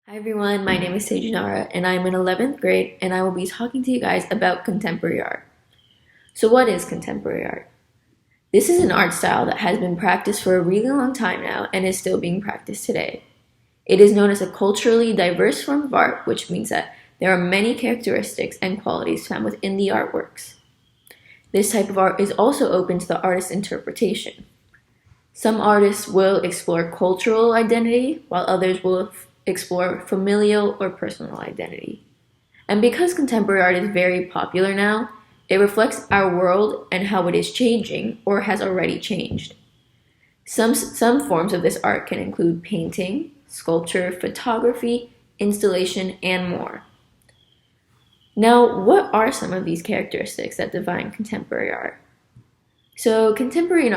Hi everyone, my name is Teja and I'm in 11th grade and I will be talking to you guys about contemporary art. So what is contemporary art? This is an art style that has been practiced for a really long time now and is still being practiced today. It is known as a culturally diverse form of art, which means that there are many characteristics and qualities found within the artworks. This type of art is also open to the artist's interpretation. Some artists will explore cultural identity, while others will explore familial or personal identity. And because contemporary art is very popular now, it reflects our world and how it is changing or has already changed. Some forms of this art can include painting, sculpture, photography, installation, and more. Now, what are some of these characteristics that define contemporary art? So, contemporary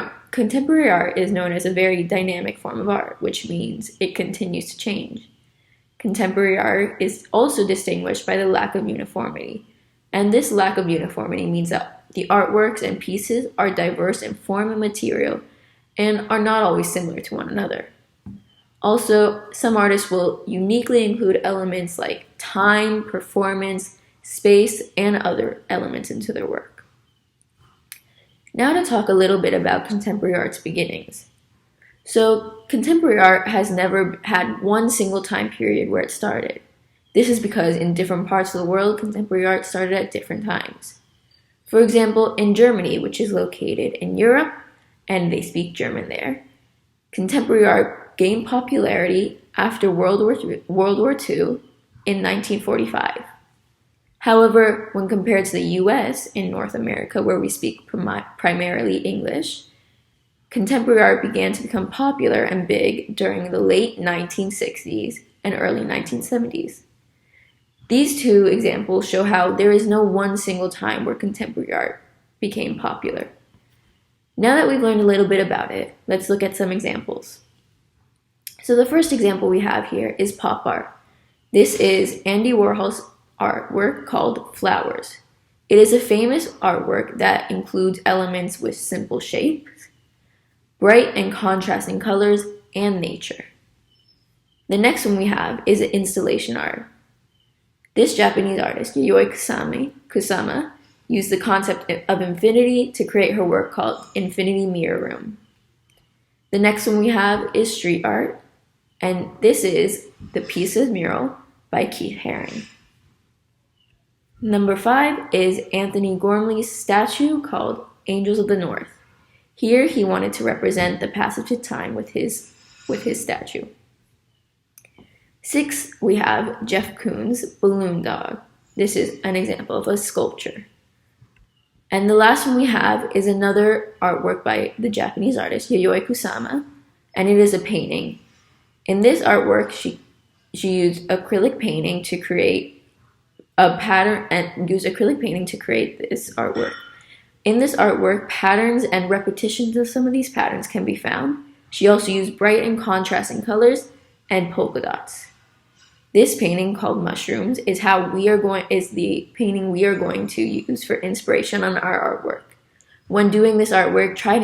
art is known as a very dynamic form of art, which means it continues to change. Contemporary art is also distinguished by the lack of uniformity, and this lack of uniformity means that the artworks and pieces are diverse in form and material and are not always similar to one another. Also, some artists will uniquely include elements like time, performance, space, and other elements into their work. Now to talk a little bit about contemporary art's beginnings. So, contemporary art has never had one single time period where it started. This is because in different parts of the world, contemporary art started at different times. For example, in Germany, which is located in Europe, and they speak German there, contemporary art gained popularity after World War II in 1945. However, when compared to the US in North America, where we speak primarily English, contemporary art began to become popular and big during the late 1960s and early 1970s. These two examples show how there is no one single time where contemporary art became popular. Now that we've learned a little bit about it, let's look at some examples. So the first example we have here is pop art. This is Andy Warhol's artwork called Flowers. It is a famous artwork that includes elements with simple shapes, bright and contrasting colors, and nature. The next one we have is installation art. This Japanese artist, Yayoi Kusama, used the concept of infinity to create her work called Infinity Mirror Room. The next one we have is street art, and this is The Pieces Mural by Keith Haring. Number 5 is Anthony Gormley's statue called Angels of the North. Here he wanted to represent the passage of time with his statue. 6, we have Jeff Koons' Balloon Dog. This is an example of a sculpture. And the last one we have is another artwork by the Japanese artist Yayoi Kusama, and it is a painting. In this artwork, she used acrylic painting to create a pattern and used acrylic painting to create this artwork. In this artwork, patterns and repetitions of some of these patterns can be found. She also used bright and contrasting colors and polka dots. This painting called Mushrooms is the painting we are going to use for inspiration on our artwork. When doing this artwork, try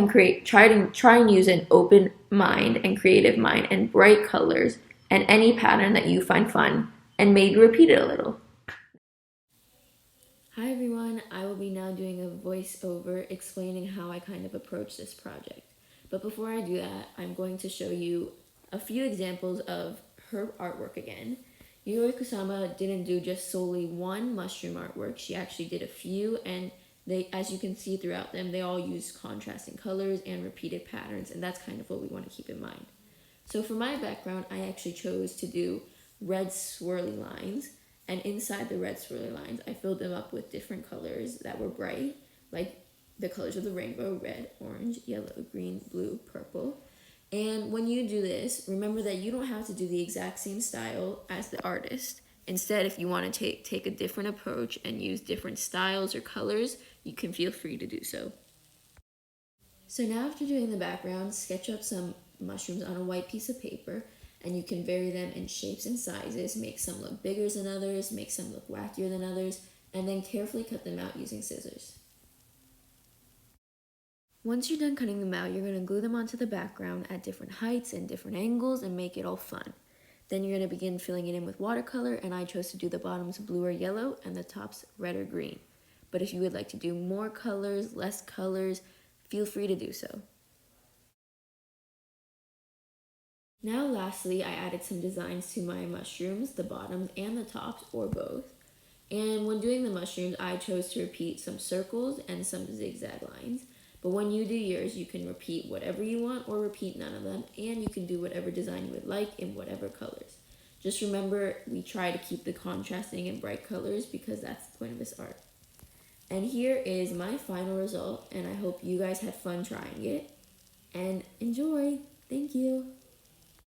and use an open mind and creative mind and bright colors and any pattern that you find fun and maybe repeat it a little. Hi everyone, I will be now doing a voiceover explaining how I kind of approach this project. But before I do that, I'm going to show you a few examples of her artwork again. Yayoi Kusama didn't do just solely one mushroom artwork, she actually did a few, and as you can see throughout them, they all use contrasting colors and repeated patterns, and that's kind of what we want to keep in mind. So for my background, I actually chose to do red swirly lines. And inside the red swirly lines, I filled them up with different colors that were bright, like the colors of the rainbow: red, orange, yellow, green, blue, purple. And when you do this, remember that you don't have to do the exact same style as the artist. Instead, if you want to take a different approach and use different styles or colors, you can feel free to do so. So now after doing the background, sketch up some mushrooms on a white piece of paper, and you can vary them in shapes and sizes, make some look bigger than others, make some look wackier than others, and then carefully cut them out using scissors. Once you're done cutting them out, you're going to glue them onto the background at different heights and different angles and make it all fun. Then you're going to begin filling it in with watercolor, and I chose to do the bottoms blue or yellow and the tops red or green. But if you would like to do more colors, less colors, feel free to do so. Now lastly, I added some designs to my mushrooms, the bottoms and the tops, or both. And when doing the mushrooms, I chose to repeat some circles and some zigzag lines. But when you do yours, you can repeat whatever you want or repeat none of them, and you can do whatever design you would like in whatever colors. Just remember, we try to keep the contrasting and bright colors because that's the point of this art. And here is my final result, and I hope you guys had fun trying it. And enjoy! Thank you!